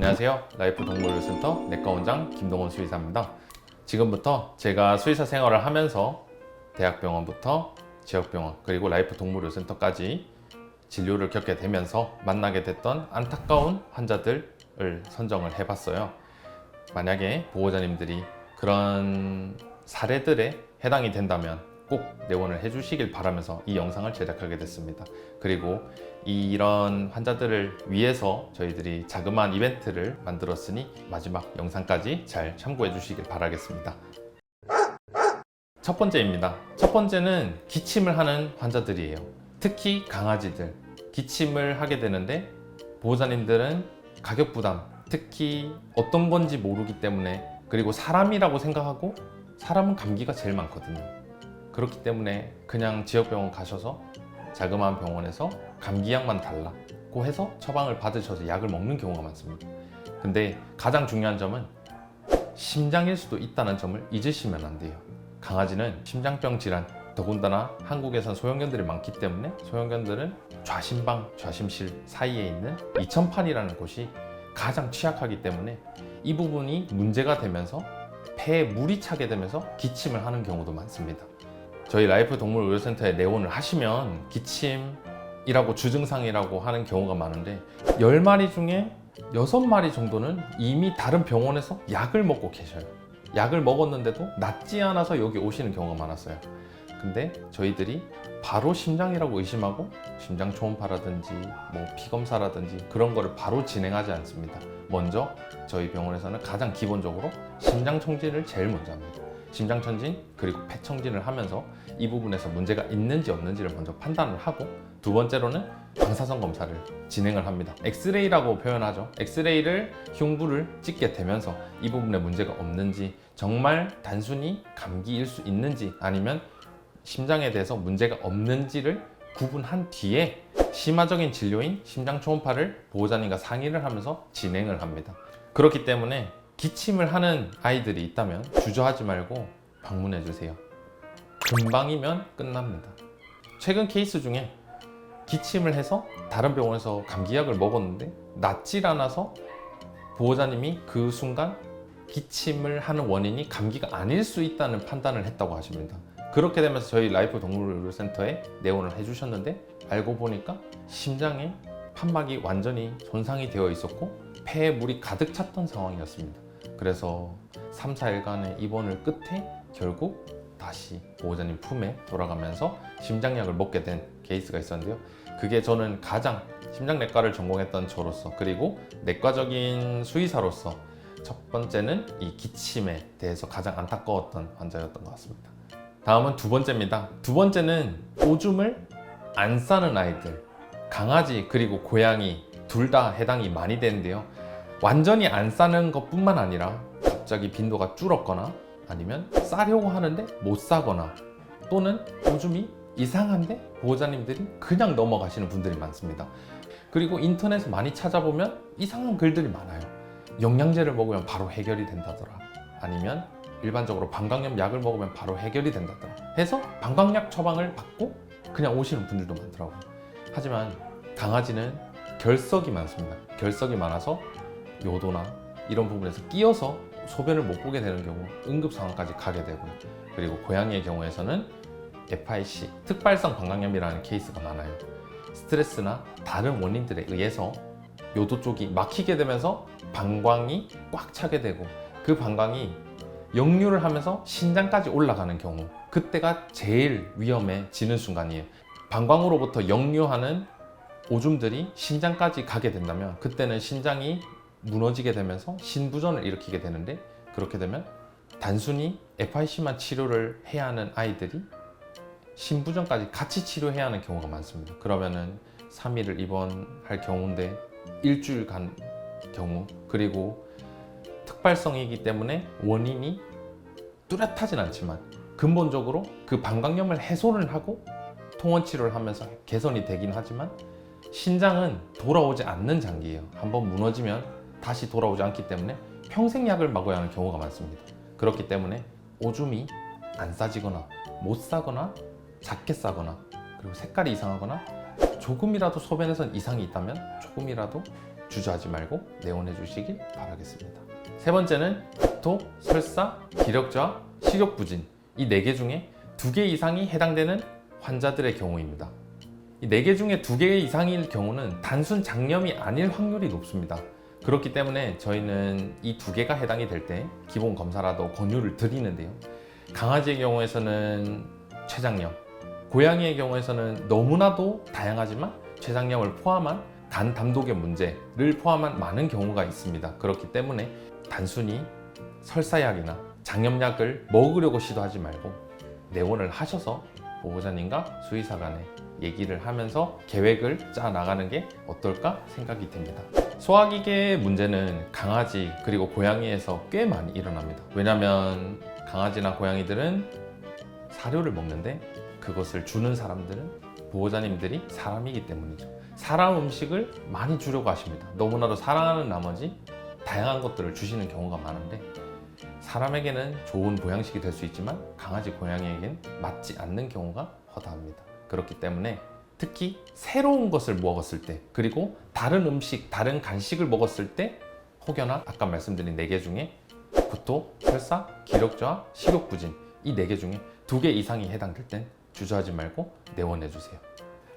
안녕하세요. 라이프 동물의료센터 내과 원장 김동원 수의사입니다. 지금부터 제가 수의사 생활을 하면서 대학병원부터 지역병원 그리고 라이프 동물의료센터까지 진료를 겪게 되면서 만나게 됐던 안타까운 환자들을 선정을 해봤어요. 만약에 보호자님들이 그런 사례들에 해당이 된다면 꼭 내원을 해주시길 바라면서 이 영상을 제작하게 됐습니다. 그리고 이런 환자들을 위해서 저희들이 자그마한 이벤트를 만들었으니 마지막 영상까지 잘 참고해 주시길 바라겠습니다. 첫 번째입니다. 첫 번째는 기침을 하는 환자들이에요. 특히 강아지들 기침을 하게 되는데 보호자님들은 가격 부담, 특히 어떤 건지 모르기 때문에, 그리고 사람이라고 생각하고 사람은 감기가 제일 많거든요. 그렇기 때문에 그냥 지역병원 가셔서 자그마한 병원에서 감기약만 달라고 해서 처방을 받으셔서 약을 먹는 경우가 많습니다. 근데 가장 중요한 점은 심장일 수도 있다는 점을 잊으시면 안 돼요. 강아지는 심장병 질환, 더군다나 한국에선 소형견들이 많기 때문에 소형견들은 좌심방, 좌심실 사이에 있는 이천판이라는 곳이 가장 취약하기 때문에 이 부분이 문제가 되면서 폐에 물이 차게 되면서 기침을 하는 경우도 많습니다. 저희 라이프 동물의료센터에 내원을 하시면 기침이라고 주증상이라고 하는 경우가 많은데 10마리 중에 6마리 정도는 이미 다른 병원에서 약을 먹고 계셔요. 약을 먹었는데도 낫지 않아서 여기 오시는 경우가 많았어요. 근데 저희들이 바로 심장이라고 의심하고 심장 초음파라든지 뭐 피검사라든지 그런 거를 바로 진행하지 않습니다. 먼저 저희 병원에서는 가장 기본적으로 심장 청진을 제일 먼저 합니다. 심장 청진 그리고 폐 청진을 하면서 이 부분에서 문제가 있는지 없는지를 먼저 판단을 하고, 두 번째로는 방사선 검사를 진행을 합니다. 엑스레이라고 표현하죠. 엑스레이를 흉부를 찍게 되면서 이 부분에 문제가 없는지, 정말 단순히 감기일 수 있는지 아니면 심장에 대해서 문제가 없는지를 구분한 뒤에 심화적인 진료인 심장 초음파를 보호자님과 상의를 하면서 진행을 합니다. 그렇기 때문에 기침을 하는 아이들이 있다면 주저하지 말고 방문해 주세요. 금방이면 끝납니다. 최근 케이스 중에 기침을 해서 다른 병원에서 감기약을 먹었는데 낫질 않아서 보호자님이 그 순간 기침을 하는 원인이 감기가 아닐 수 있다는 판단을 했다고 하십니다. 그렇게 되면서 저희 라이프 동물의료센터에 내원을 해주셨는데 알고 보니까 심장에 판막이 완전히 손상이 되어 있었고 폐에 물이 가득 찼던 상황이었습니다. 그래서 3, 4일간의 입원을 끝에 결국 다시 보호자님 품에 돌아가면서 심장약을 먹게 된 케이스가 있었는데요. 그게 저는 가장 심장내과를 전공했던 저로서, 그리고 내과적인 수의사로서 첫 번째는 이 기침에 대해서 가장 안타까웠던 환자였던 것 같습니다. 다음은 두 번째입니다. 두 번째는 오줌을 안 싸는 아이들, 강아지 그리고 고양이 둘 다 해당이 많이 되는데요. 완전히 안 싸는 것뿐만 아니라 갑자기 빈도가 줄었거나 아니면 싸려고 하는데 못 싸거나, 또는 오줌이 이상한데 보호자님들이 그냥 넘어가시는 분들이 많습니다. 그리고 인터넷에 많이 찾아보면 이상한 글들이 많아요. 영양제를 먹으면 바로 해결이 된다더라, 아니면 일반적으로 방광염 약을 먹으면 바로 해결이 된다더라 해서 방광약 처방을 받고 그냥 오시는 분들도 많더라고요. 하지만 강아지는 결석이 많습니다. 결석이 많아서 요도나 이런 부분에서 끼어서 소변을 못 보게 되는 경우 응급 상황까지 가게 되고요. 그리고 고양이의 경우에서는 FIC, 특발성 방광염이라는 케이스가 많아요. 스트레스나 다른 원인들에 의해서 요도 쪽이 막히게 되면서 방광이 꽉 차게 되고 그 방광이 역류를 하면서 신장까지 올라가는 경우, 그때가 제일 위험해지는 순간이에요. 방광으로부터 역류하는 오줌들이 신장까지 가게 된다면 그때는 신장이 무너지게 되면서 신부전을 일으키게 되는데, 그렇게 되면 단순히 FIC만 치료를 해야 하는 아이들이 신부전까지 같이 치료해야 하는 경우가 많습니다. 그러면은 3일을 입원할 경우인데 일주일 간 경우, 그리고 특발성이기 때문에 원인이 뚜렷하진 않지만 근본적으로 그 방광염을 해소를 하고 통원 치료를 하면서 개선이 되긴 하지만 신장은 돌아오지 않는 장기예요. 한번 무너지면 다시 돌아오지 않기 때문에 평생 약을 먹어야 하는 경우가 많습니다. 그렇기 때문에 오줌이 안 싸지거나 못 싸거나 작게 싸거나 그리고 색깔이 이상하거나 조금이라도 소변에선 이상이 있다면 조금이라도 주저하지 말고 내원해 주시길 바라겠습니다. 세 번째는 구토, 설사, 기력저하, 식욕부진 이 4개 중에 2개 이상이 해당되는 환자들의 경우입니다. 이 4개 중에 2개 이상일 경우는 단순 장염이 아닐 확률이 높습니다. 그렇기 때문에 저희는 이 2개가 해당이 될 때 기본 검사라도 권유를 드리는데요. 강아지의 경우에서는 췌장염, 고양이의 경우에서는 너무나도 다양하지만 췌장염을 포함한 간 담독의 문제를 포함한 많은 경우가 있습니다. 그렇기 때문에 단순히 설사약이나 장염약을 먹으려고 시도하지 말고 내원을 하셔서 보호자님과 수의사 간에 얘기를 하면서 계획을 짜 나가는 게 어떨까 생각이 듭니다. 소화기계 문제는 강아지 그리고 고양이에서 꽤 많이 일어납니다. 왜냐하면 강아지나 고양이들은 사료를 먹는데 그것을 주는 사람들은 보호자님들이 사람이기 때문이죠. 사람 음식을 많이 주려고 하십니다. 너무나도 사랑하는 나머지 다양한 것들을 주시는 경우가 많은데 사람에게는 좋은 보양식이 될 수 있지만 강아지, 고양이에겐 맞지 않는 경우가 허다합니다. 그렇기 때문에 특히 새로운 것을 먹었을 때 그리고 다른 음식, 다른 간식을 먹었을 때 혹여나 아까 말씀드린 4개 중에 구토, 설사, 기력저하, 식욕부진 이 4개 중에 2개 이상이 해당될 땐 주저하지 말고 내원해 주세요.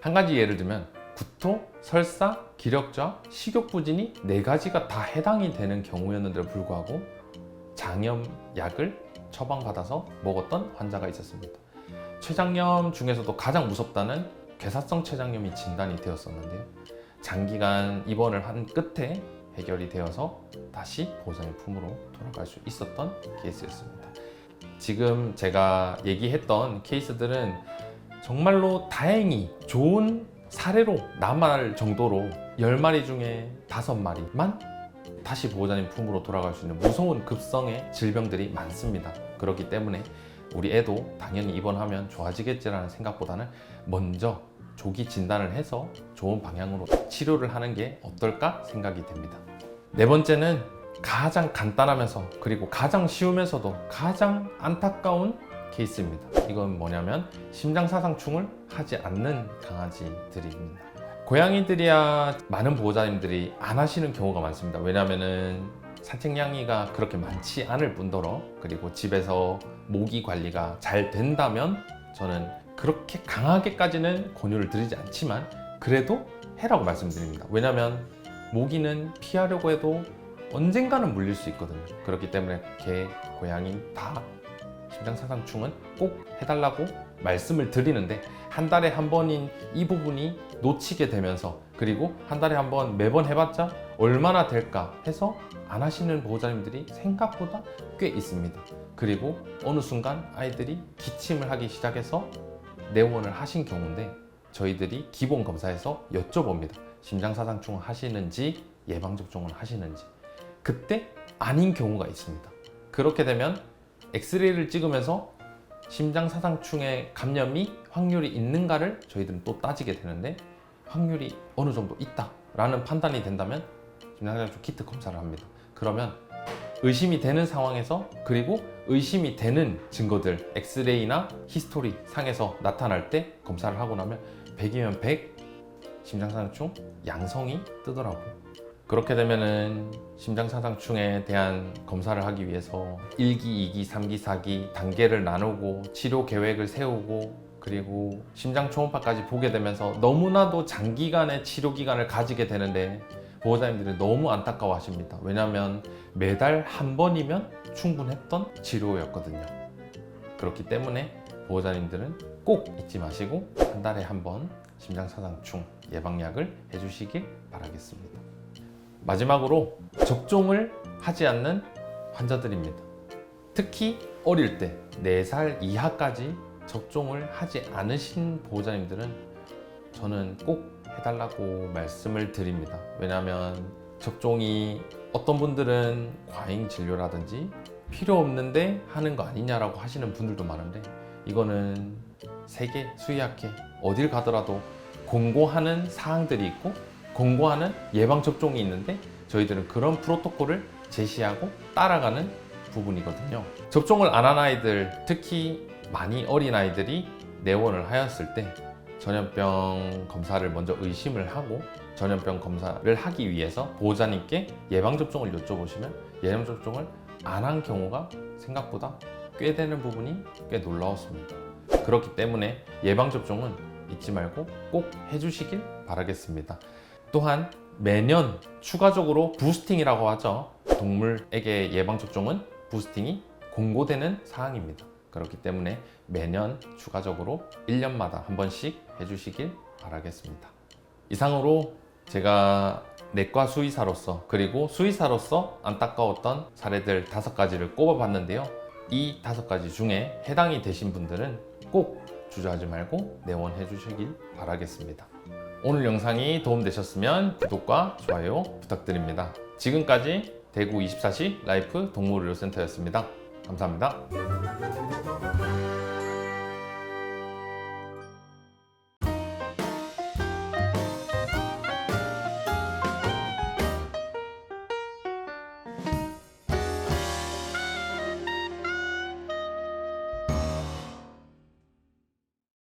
한 가지 예를 들면 구토, 설사, 기력저하, 식욕부진이 4가지가 다 해당이 되는 경우였는데도 불구하고 장염약을 처방받아서 먹었던 환자가 있었습니다. 췌장염 중에서도 가장 무섭다는 괴사성 췌장염이 진단이 되었었는데요. 장기간 입원을 한 끝에 해결이 되어서 다시 보호자님 품으로 돌아갈 수 있었던 케이스였습니다. 지금 제가 얘기했던 케이스들은 정말로 다행히 좋은 사례로 남을 정도로 10마리 중에 5마리만 다시 보호자님 품으로 돌아갈 수 있는 무서운 급성의 질병들이 많습니다. 그렇기 때문에 우리 애도 당연히 입원하면 좋아지겠지라는 생각보다는 먼저 조기 진단을 해서 좋은 방향으로 치료를 하는 게 어떨까 생각이 됩니다. 4번째는 가장 간단하면서 그리고 가장 쉬우면서도 가장 안타까운 케이스입니다. 이건 뭐냐면 심장사상충을 하지 않는 강아지들입니다. 고양이들이야 많은 보호자님들이 안 하시는 경우가 많습니다. 왜냐하면 산책량이가 그렇게 많지 않을 뿐더러 그리고 집에서 모기 관리가 잘 된다면 저는 그렇게 강하게까지는 권유를 드리지 않지만 그래도 해라고 말씀드립니다. 왜냐하면 모기는 피하려고 해도 언젠가는 물릴 수 있거든요. 그렇기 때문에 개, 고양이 다 심장사상충은 꼭 해달라고 말씀을 드리는데 한 달에 한 번인 이 부분이 놓치게 되면서 그리고 한 달에 한 번 매번 해봤자 얼마나 될까 해서 안 하시는 보호자님들이 생각보다 꽤 있습니다. 그리고 어느 순간 아이들이 기침을 하기 시작해서 내원을 하신 경우인데 저희들이 기본 검사에서 여쭤봅니다. 심장사상충을 하시는지 예방접종을 하시는지 그때 아닌 경우가 있습니다. 그렇게 되면 엑스레이를 찍으면서 심장사상충의 감염이 확률이 있는가를 저희들은 또 따지게 되는데 확률이 어느 정도 있다라는 판단이 된다면 심장사상충 키트 검사를 합니다. 그러면 의심이 되는 상황에서 그리고 의심이 되는 증거들 엑스레이나 히스토리 상에서 나타날 때 검사를 하고 나면 100이면 100 심장사상충 양성이 뜨더라고요. 그렇게 되면은 심장사상충에 대한 검사를 하기 위해서 1기, 2기, 3기, 4기 단계를 나누고 치료 계획을 세우고 그리고 심장 초음파까지 보게 되면서 너무나도 장기간의 치료 기간을 가지게 되는데 보호자님들이 너무 안타까워 하십니다. 왜냐하면 매달 한 번이면 충분했던 치료였거든요. 그렇기 때문에 보호자님들은 꼭 잊지 마시고 한 달에 한 번 심장사상충 예방약을 해주시길 바라겠습니다. 마지막으로 접종을 하지 않는 환자들입니다. 특히 어릴 때 4살 이하까지 접종을 하지 않으신 보호자님들은 저는 꼭 해달라고 말씀을 드립니다. 왜냐하면 접종이 어떤 분들은 과잉 진료라든지 필요 없는데 하는 거 아니냐라고 하시는 분들도 많은데 이거는 세계 수의학회 어딜 가더라도 권고하는 사항들이 있고 권고하는 예방접종이 있는데 저희들은 그런 프로토콜을 제시하고 따라가는 부분이거든요. 접종을 안 한 아이들, 특히 많이 어린 아이들이 내원을 하였을 때 전염병 검사를 먼저 의심을 하고 전염병 검사를 하기 위해서 보호자님께 예방접종을 여쭤보시면 예방접종을 안 한 경우가 생각보다 꽤 되는 부분이 꽤 놀라웠습니다. 그렇기 때문에 예방접종은 잊지 말고 꼭 해주시길 바라겠습니다. 또한 매년 추가적으로 부스팅이라고 하죠. 동물에게 예방접종은 부스팅이 공고되는 사항입니다. 그렇기 때문에 매년 추가적으로 1년마다 한 번씩 해주시길 바라겠습니다. 이상으로 제가 내과 수의사로서 그리고 수의사로서 안타까웠던 사례들 5가지를 꼽아봤는데요. 이 5가지 중에 해당이 되신 분들은 꼭 주저하지 말고 내원해 주시길 바라겠습니다. 오늘 영상이 도움되셨으면 구독과 좋아요 부탁드립니다. 지금까지 대구 24시 라이프 동물의료센터였습니다. 감사합니다.